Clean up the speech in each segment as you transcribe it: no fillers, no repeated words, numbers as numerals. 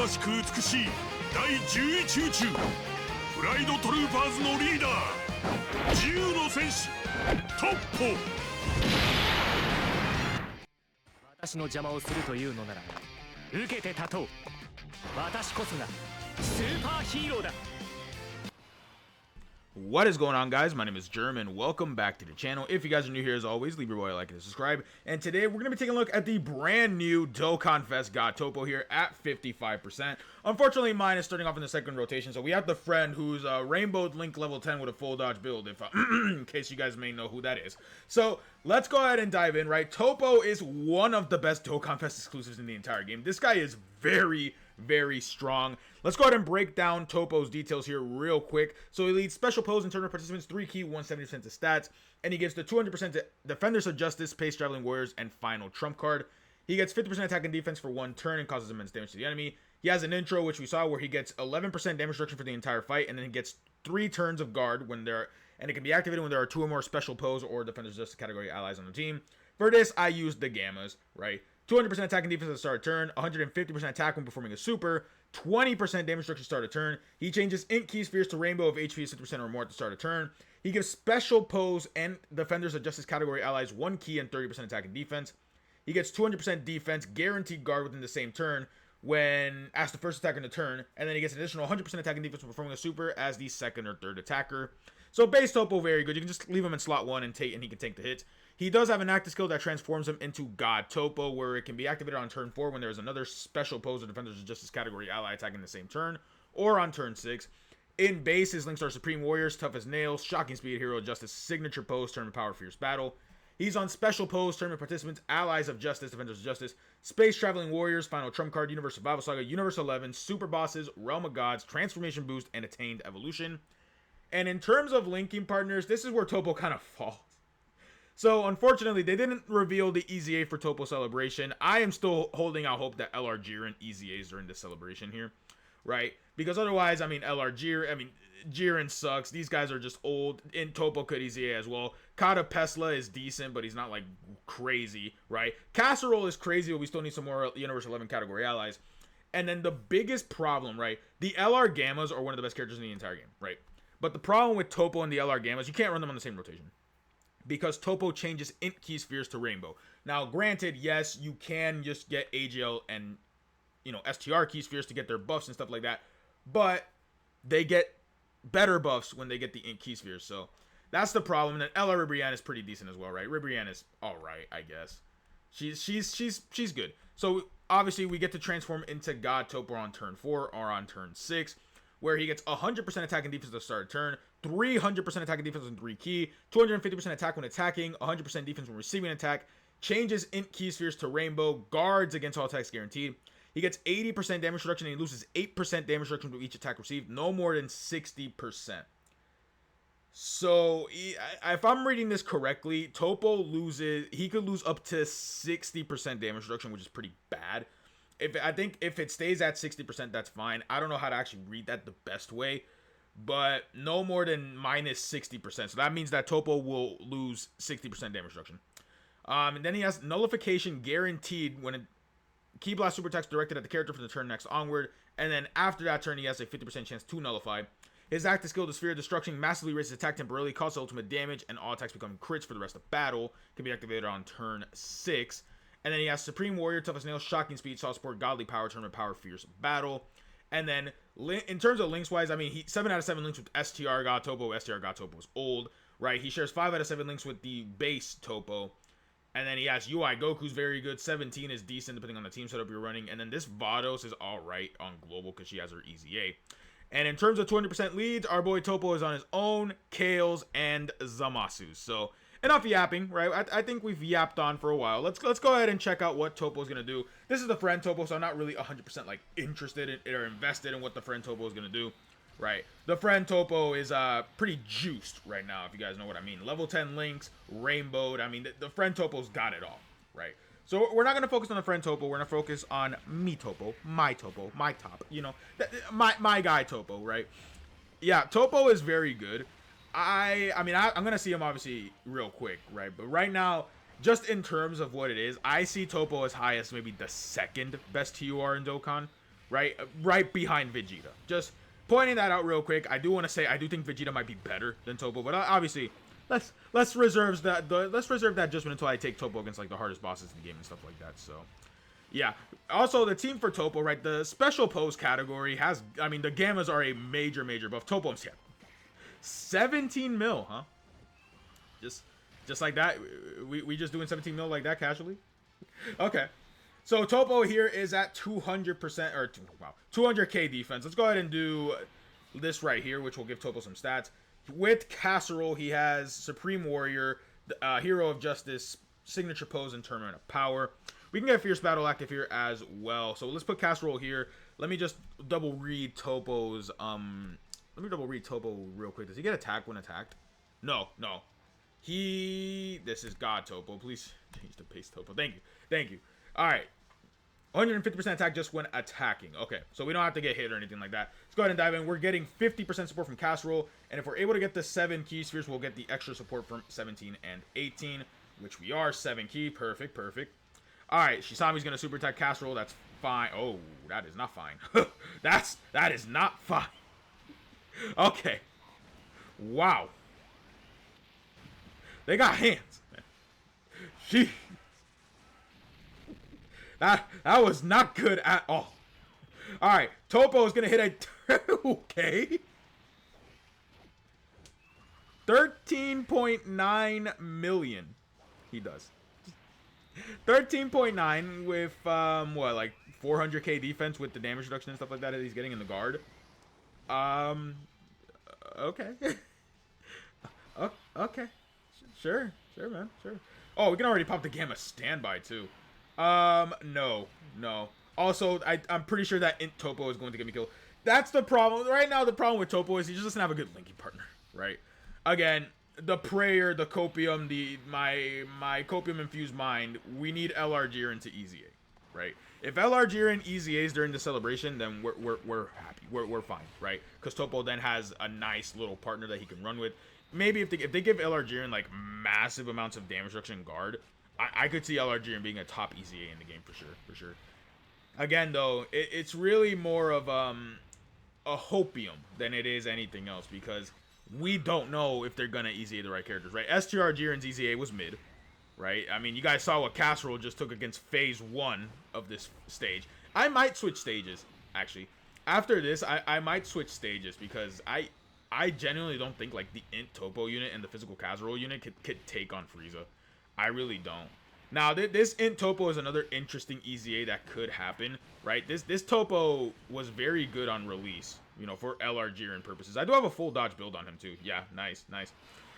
しく美しい第11宇宙フライドトルーパーズのリーダー自由の戦士トッポ。私の邪魔をするというのなら受けて立とう。私こそがスーパーヒーローだ。 What is going on, guys? My name is Jerm and welcome back to the channel. If you guys are new here, as always, leave your boy a like and subscribe. And today we're going to be taking a look at the brand new DOKKANFEST God Toppo here at 55%. Unfortunately, mine is starting off in the second rotation, so we have the friend who's Rainbowed Link level 10 with a full dodge build, if in case you guys may know who that is. So let's go ahead and dive in, right? Toppo is one of the best DOKKANFEST exclusives in the entire game. This guy is very strong. Let's go ahead and break down Toppo's details here real quick. So he leads special pose in tournament participants, 3 key, 170% to stats, and he gets the 200% to Defenders of Justice, Space Traveling Warriors, and Final Trump card. He gets 50% attack and defense for 1 turn and causes immense damage to the enemy. He has an intro, which we saw, where he gets 11% damage reduction for the entire fight, and then he gets 3 turns of guard when there, and it can be activated when there are 2 or more special pose or Defenders of Justice category allies on the team. For this, I used the Gammas, right? 200% attack and defense at the start of turn, 150% attack when performing a super, 20% damage reduction start of turn. He changes int key spheres to rainbow of HP 60% or more at the start of turn. He gives special pose and Defenders of Justice category allies 1 key and 30% attack and defense. He gets 200% defense, guaranteed guard within the same turn when as the first attack in the turn, and then he gets an additional 100% attack and defense when performing a super as the second or third attacker. So base Toppo, very good. You can just leave him in slot 1 and he can take the hits. He does have an active skill that transforms him into God Toppo, where it can be activated on turn 4 when there's another special pose or Defenders of Justice category ally attacking the same turn, or on turn 6. In base, his links are Supreme Warriors, Tough as Nails, Shocking Speed, Hero of Justice, Signature Pose, Tournament Power, Fierce Battle. He's on Special Pose, Tournament Participants, Allies of Justice, Defenders of Justice, Space Traveling Warriors, Final Trump Card, Universe Survival Saga, Universe 11, Super Bosses, Realm of Gods, Transformation Boost, and Attained Evolution. And in terms of linking partners, this is where Toppo kind of falls. So, unfortunately, they didn't reveal the EZA for Toppo Celebration. I am still holding out hope that LR Jiren EZAs during this celebration here, right? Because otherwise, I mean, Jiren sucks. These guys are just old, and Toppo could EZA as well. Kata Pesla is decent, but he's not, like, crazy, right? Casserole is crazy, but we still need some more Universe 11 category allies. And then the biggest problem, right? The LR Gammas are one of the best characters in the entire game, right? But the problem with Toppo and the LR Gammas, you can't run them on the same rotation, because Toppo changes int key spheres to rainbow. Now, granted, yes, you can just get AGL and, you know, STR key spheres to get their buffs and stuff like that, but they get better buffs when they get the int key spheres, so that's the problem. And then LR Ribrianne is pretty decent as well, right? Ribrianne is alright, I guess. She's good. So, obviously, we get to transform into God Toppo on turn 4 or on turn 6, where he gets 100% attack and defense at the start of turn, 300% attack and defense on 3 key, 250% attack when attacking, 100% defense when receiving an attack, changes int key spheres to rainbow, guards against all attacks guaranteed. He gets 80% damage reduction and he loses 8% damage reduction to each attack received, no more than 60%. So, if I'm reading this correctly, Toppo he could lose up to 60% damage reduction, which is pretty bad. I think if it stays at 60%, that's fine. I don't know how to actually read that the best way, but no more than minus 60%. So that means that Toppo will lose 60% damage reduction. And then he has nullification guaranteed when Key Blast super attacks directed at the character from the turn next onward. And then after that turn, he has a 50% chance to nullify. His active skill, the Sphere of Destruction, massively raises attack temporarily, causes ultimate damage, and all attacks become crits for the rest of battle. Can be activated on turn 6. And then he has Supreme Warrior, Tough as Nails, Shocking Speed, Saw Support, Godly Power, Tournament Power, Fierce Battle. And then, in terms of links-wise, I mean, 7 out of 7 links with STR God Toppo. STR God Toppo is old, right? He shares 5 out of 7 links with the base Toppo. And then he has UI Goku's very good. 17 is decent, depending on the team setup you're running. And then this Vados is alright on Global, because she has her EZA. And in terms of 200% leads, our boy Toppo is on his own, Kales, and Zamasu. So, enough yapping, right? I think we've yapped on for a while. Let's go ahead and check out what Toppo's gonna do. This is the friend Toppo, so I'm not really 100% like interested in or invested in what the friend Toppo is gonna do, right? The friend Toppo is pretty juiced right now, if you guys know what I mean. Level 10 links, rainbowed. I mean, the friend Toppo's got it all, right? So we're not gonna focus on the friend Toppo. We're gonna focus on me Toppo, my top. You know, my guy Toppo, right? Yeah, Toppo is very good. I'm gonna see him obviously real quick, right? But right now, just in terms of what it is, I see Toppo as high as maybe the second best TUR in Dokkan, right? Right behind Vegeta. Just pointing that out real quick. I do want to say I do think Vegeta might be better than Toppo, but obviously let's reserve that judgment until I take Toppo against like the hardest bosses in the game and stuff like that. So yeah. Also, the team for Toppo, right? The special pose category has, I mean, the Gammas are a major buff. Toppo's, yeah, 17 mil, huh? Just like that. We just doing 17 mil like that casually? Okay. So Toppo here is at 200% or wow, 200k defense. Let's go ahead and do this right here, which will give Toppo some stats. With Casserole, he has Supreme Warrior, Hero of Justice, Signature Pose, and Tournament of Power. We can get Fierce Battle active here as well. So let's put Casserole here. Let me just double read Toppo's let me double read Toppo real quick. Does he get attacked when attacked? No. This is God Toppo. Please change the base Toppo. Thank you. Alright. 150% attack just when attacking. Okay, so we don't have to get hit or anything like that. Let's go ahead and dive in. We're getting 50% support from Casserole, and if we're able to get the 7 key spheres, we'll get the extra support from 17 and 18, which we are. 7 key. Perfect. Alright, Shisami's gonna super attack Casserole. That's fine. Oh, that is not fine. that is not fine. Okay. Wow. They got hands. She. That was not good at all. Alright, Toppo is gonna hit a okay. 13.9 million. He does. 13.9 with what, like 400k defense with the damage reduction and stuff like that he's getting in the guard. Okay. Okay. Sure, man. Sure. Oh, we can already pop the Gamma standby too. No. Also, I'm pretty sure that Int Toppo is going to get me killed. That's the problem. Right now, the problem with Toppo is he just doesn't have a good linking partner, right? Again, the prayer, the copium, my copium infused mind, we need LR Jiren to EZA, right? If LR Jiren EZAs during the celebration, then we're happy. We're fine, right? Because Toppo then has a nice little partner that he can run with. Maybe if they give LR Jiren like massive amounts of damage reduction and guard, I could see LR Jiren being a top EZA in the game for sure. Again, though, it's really more of a hopium than it is anything else, because we don't know if they're gonna EZA the right characters, right? STR Jiren's EZA was mid, right? I mean, you guys saw what Casserole just took against phase 1 of this stage. I might switch stages, actually. After this, I might switch stages, because I genuinely don't think like the Int Toppo unit and the physical Casserole unit could take on Frieza. I really don't. Now, this Int Toppo is another interesting EZA that could happen, right? This Toppo was very good on release, you know, for LR Jiren purposes. I do have a full dodge build on him too. Yeah, nice.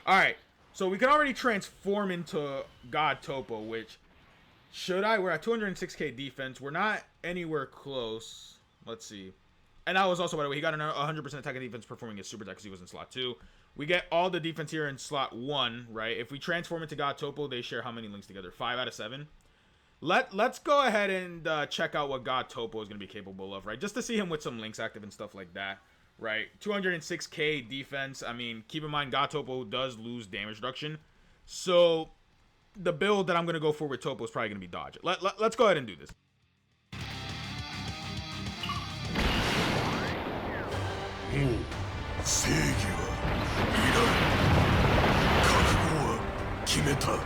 All right, so we can already transform into God Toppo, which should I? We're at 206k defense. We're not anywhere close. Let's see. And that was also, by the way, he got 100% attack and defense performing his super attack because he was in slot 2. We get all the defense here in slot 1, right? If we transform into God Toppo, they share how many links together? 5 out of 7. Let's go ahead and check out what God Toppo is going to be capable of, right? Just to see him with some links active and stuff like that, right? 206k defense. I mean, keep in mind, God Toppo does lose damage reduction. So the build that I'm going to go for with Toppo is probably going to be dodge. Let's go ahead and do this. もう正義はいらん。覚悟は決めた。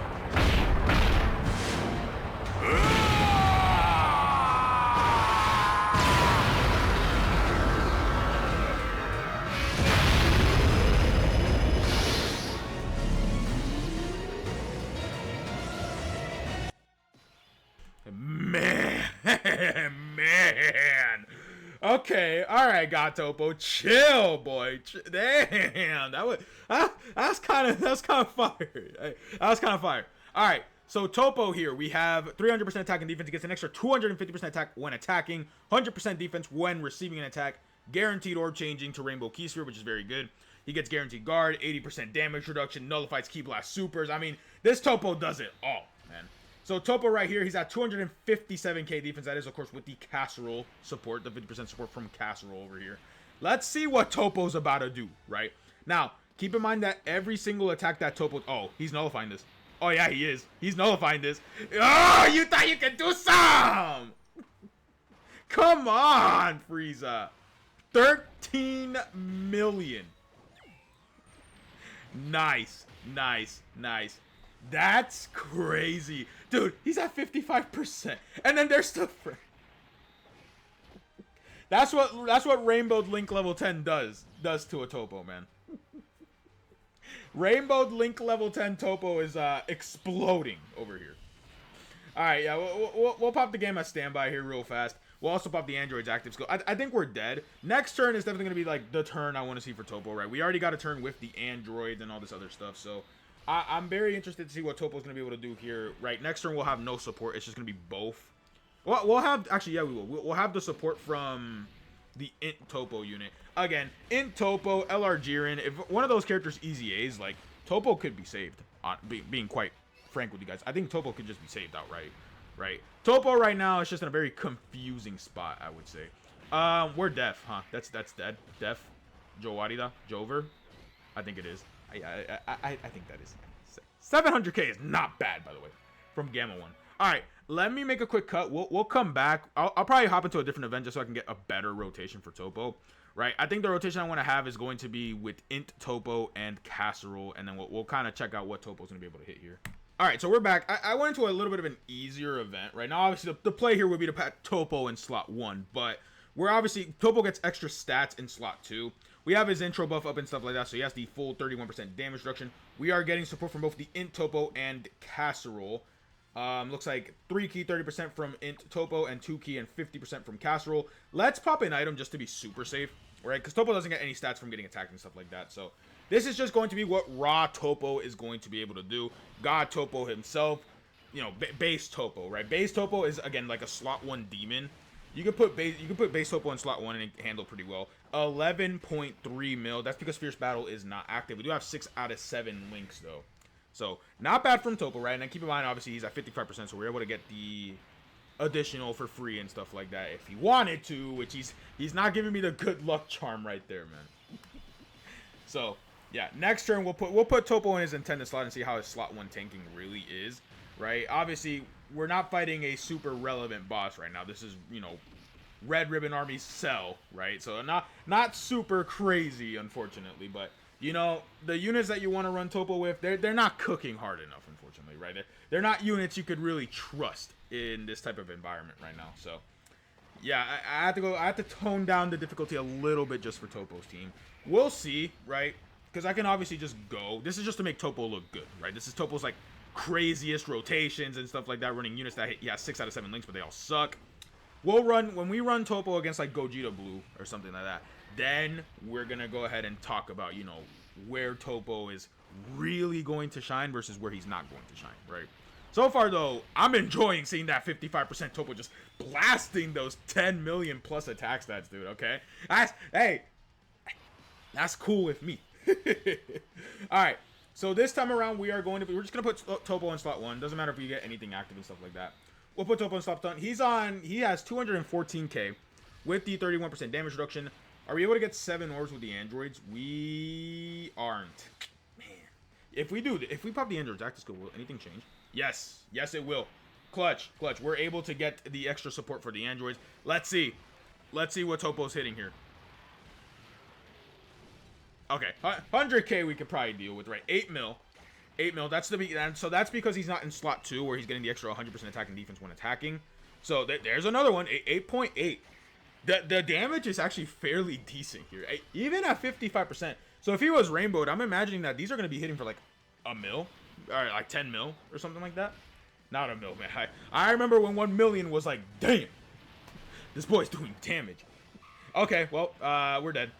Man. Okay, all right, God Toppo, chill, boy. Damn, that was kind of fire. That was kind of fire. All right, so Toppo here, we have 300% attack and defense. He gets an extra 250% attack when attacking, 100% defense when receiving an attack, guaranteed orb changing to Rainbow Key Sphere, which is very good. He gets guaranteed guard, 80% damage reduction, nullifies Ki Blast supers. I mean, this Toppo does it all, man. So Toppo right here, he's at 257k defense. That is, of course, with the Casserole support, the 50% support from Casserole over here. Let's see what Toppo's about to do, right? Now, keep in mind that every single attack that Toppo... Oh, he's nullifying this. Oh, yeah, he is. He's nullifying this. Oh, you thought you could do some! Come on, Frieza. 13 million. Nice. That's crazy. Dude, he's at 55%. And then there's the... That's what Rainbow Link level 10 does to a Toppo, man. Rainbow Link level 10 Toppo is exploding over here. Alright, yeah, we'll pop the game at standby here real fast. We'll also pop the android's active skill. I think we're dead. Next turn is definitely going to be like the turn I want to see for Toppo, right? We already got a turn with the androids and all this other stuff, so I'm very interested to see what Toppo's going to be able to do here, right? Next turn we'll have no support. It's just going to be both. We'll have, actually, yeah, we will. We'll have the support from the Int Toppo unit. Again, Int Toppo, LR Jiren, if one of those characters easy A's, like, Toppo could be saved, being quite frank with you guys. I think Toppo could just be saved outright, right? Toppo right now is just in a very confusing spot, I would say. We're deaf, huh? That's dead. Def. Jowarida? Jover? I think it is. I think that is. 700k is not bad, by the way, from Gamma 1. Alright, let me make a quick cut. We'll come back. I'll probably hop into a different event just so I can get a better rotation for Toppo. Right, I think the rotation I want to have is going to be with Int Toppo and Casserole, and then we'll kind of check out what Toppo's going to be able to hit here. Alright, so we're back. I went into a little bit of an easier event. Right now, obviously, the play here would be to put Toppo in slot 1, but we're obviously, Toppo gets extra stats in slot 2. We have his intro buff up and stuff like that, so he has the full 31% damage reduction. We are getting support from both the Int Toppo and Casserole. Looks like 3 key 30% from Int Toppo and 2 key and 50% from Casserole. Let's pop an item just to be super safe, right? Because Toppo doesn't get any stats from getting attacked and stuff like that. So this is just going to be what raw Toppo is going to be able to do. God Toppo himself, you know, base Toppo, right? Base Toppo is again like a slot 1 demon. You can put base Toppo in slot 1 and handle pretty well. 11.3 mil. That's because Fierce Battle is not active. We do have 6 out of 7 links though. So, not bad from Toppo, right? And then keep in mind, obviously, he's at 55%, so we're able to get the additional for free and stuff like that if he wanted to, which he's not giving me the good luck charm right there, man. So, yeah, next turn, we'll put Toppo in his intended slot and see how his slot 1 tanking really is, right? Obviously, we're not fighting a super relevant boss right now. This is, you know, Red Ribbon Army Cell, right? So, not super crazy, unfortunately, but... You know, the units that you want to run Toppo with, they're not cooking hard enough, unfortunately, right? They're not units you could really trust in this type of environment right now. So, yeah, I have to tone down the difficulty a little bit just for Toppo's team. We'll see, right? Because I can obviously just go. This is just to make Toppo look good, right? This is Toppo's, like, craziest rotations and stuff like that, running units that hit, yeah, 6 out of 7 links, but they all suck. When we run Toppo against, like, Gogeta Blue or something like that, then we're going to go ahead and talk about, you know, where Toppo is really going to shine versus where he's not going to shine, right? So far, though, I'm enjoying seeing that 55% Toppo just blasting those 10 million plus attack stats, dude, okay? Hey, that's cool with me. All right, so this time around, we're just going to put Toppo in slot 1. Doesn't matter if we get anything active and stuff like that. We'll put Toppo in slot 1. He has 214k with the 31% damage reduction. Are we able to get 7 orbs with the androids? We aren't. Man. If we pop the androids active skill, will anything change? Yes. Yes, it will. Clutch. We're able to get the extra support for the androids. Let's see. Let's see what Toppo's hitting here. Okay. 100k we could probably deal with, right? 8 mil. 8 mil. So that's because he's not in slot 2 where he's getting the extra 100% attack and defense when attacking. So there's another one. 8.8. The damage is actually fairly decent here, even at 55%. So if he was rainbowed, I'm imagining that these are going to be hitting for like a mil, or like 10 mil, or something like that. Not a mil, man. I remember when 1 million was like, damn, this boy's doing damage. Okay, well, we're dead.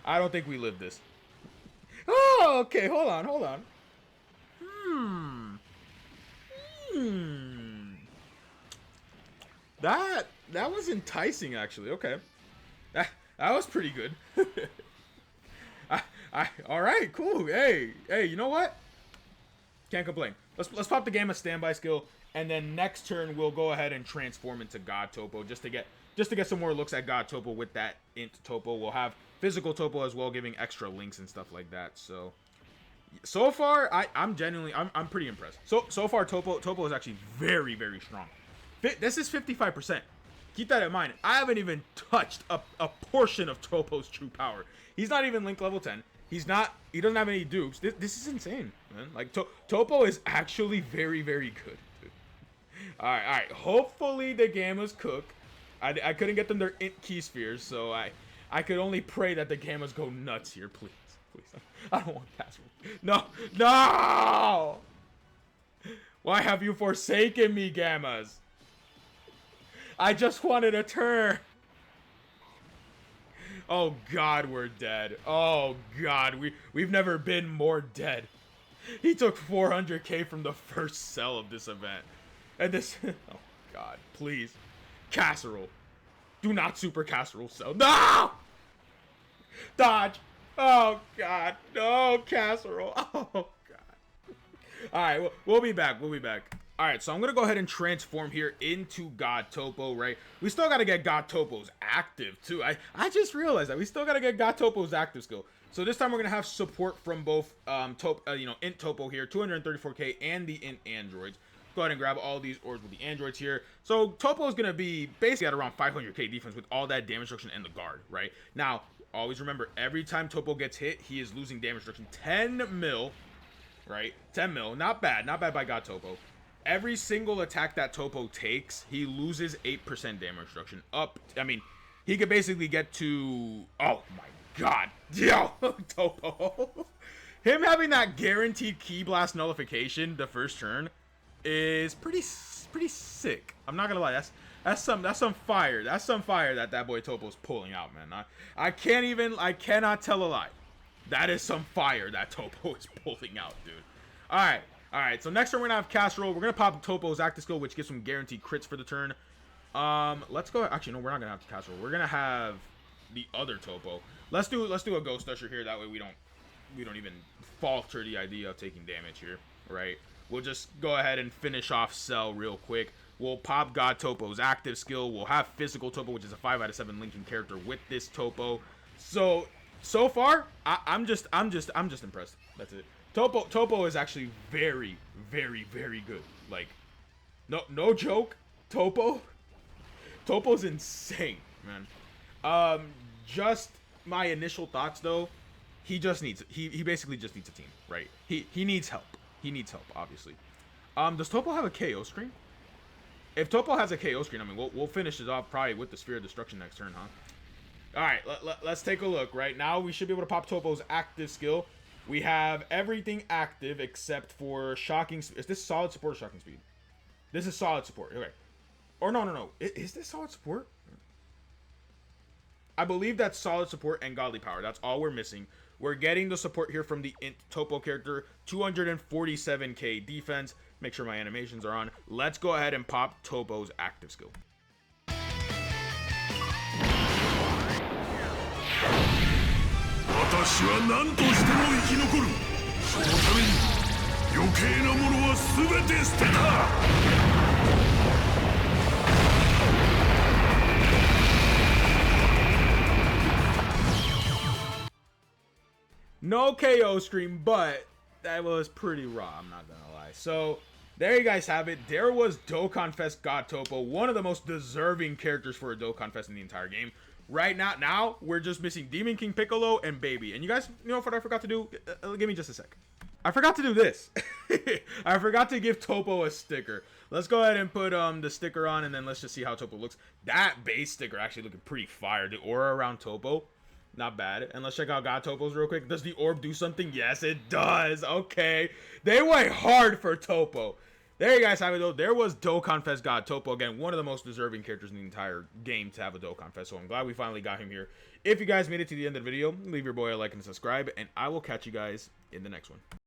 I don't think we lived this. Oh, okay, hold on. That was enticing, actually. Okay, that was pretty good. All right, cool. Hey, you know what? Can't complain. Let's pop the game of standby skill, and then next turn we'll go ahead and transform into God Toppo just to get some more looks at God Toppo with that Int Toppo. We'll have physical Toppo as well, giving extra links and stuff like that. So far, I'm pretty impressed. So far, Toppo is actually very, very strong. This is 55%. Keep that in mind. I haven't even touched a portion of Toppo's true power. He's not even Link level 10. He doesn't have any dupes. This is insane, man. Like, Toppo is actually very, very good, dude. Alright. Hopefully the Gammas cook. I couldn't get them their int key spheres, so I could only pray that the Gammas go nuts here, please. Please. I don't want password. No! Why have you forsaken me, Gammas? I just wanted a turn. Oh god, we're dead. Oh god, we've never been more dead. He took 400k from the first cell of this event. And this oh god, please. Casserole. Do not super casserole cell. No! Dodge. Oh god. No, casserole. Oh god. Alright, we'll be back. Alright, so I'm gonna go ahead and transform here into God Toppo, right? We still gotta get God Toppo's active too. I just realized that we still gotta get God Toppo's active skill. So this time we're gonna have support from both int Toppo here, 234k, and the int androids. Go ahead and grab all these orbs with the androids here. So Toppo is gonna be basically at around 500k defense with all that damage reduction and the guard, right? Now, always remember, every time Toppo gets hit, he is losing damage reduction 10 mil, right? 10 mil, not bad by God Toppo. Every single attack that Toppo takes, he loses 8% damage reduction. He could basically get to... Oh my god. Yo, Toppo. Him having that guaranteed Ki Blast nullification the first turn is pretty sick. I'm not gonna lie. That's some fire. That's some fire that boy Toppo's pulling out, man. I cannot tell a lie. That is some fire that Toppo is pulling out, dude. Alright, so next turn we're gonna have Casserole. We're gonna pop Toppo's active skill, which gives some guaranteed crits for the turn. Let's go. Actually, no, we're not gonna have Casserole. We're gonna have the other Toppo. Let's do a Ghost Usher here. That way we don't even falter the idea of taking damage here, right? We'll just go ahead and finish off Cell real quick. We'll pop God Toppo's active skill. We'll have Physical Toppo, which is a 5 out of 7 linking character with this Toppo. So far, I'm just impressed. That's it. Toppo is actually very, very, very good. Like, no joke. Toppo's insane, man. Just my initial thoughts though. He basically just needs a team, right? He needs help. He needs help, obviously. Does Toppo have a KO screen? If Toppo has a KO screen, I mean, we'll finish it off probably with the Sphere of Destruction next turn, huh? All right, let's take a look. Right now, we should be able to pop Toppo's active skill. We have everything active except for Shocking Speed. Is this solid support or Shocking Speed? This is solid support. Okay. Or no. Is this solid support? I believe that's solid support and Godly Power. That's all we're missing. We're getting the support here from the int Toppo character. 247k defense. Make sure my animations are on. Let's go ahead and pop Toppo's active skill. 私は何としても生き残る。そのために余計なものは全て捨てた。No KO screen, but that was pretty raw, I'm not gonna lie. So there you guys have it. There was DokkanFest God Toppo, one of the most deserving characters for a DokkanFest in the entire game. Right now we're just missing Demon King Piccolo and Baby. And you guys, you know what I forgot to do? Give me just a sec. I forgot to do this. I forgot to give Toppo a sticker. Let's go ahead and put the sticker on, and then let's just see how Toppo looks. That base sticker actually looking pretty fire. The aura around Toppo, not bad. And let's check out God Toppo's real quick. Does the orb do something? Yes, it does. Okay. They went hard for Toppo. There you guys have it, though. There was DokkanFest God Toppo. Again, one of the most deserving characters in the entire game to have a DokkanFest. So I'm glad we finally got him here. If you guys made it to the end of the video, leave your boy a like and subscribe. And I will catch you guys in the next one.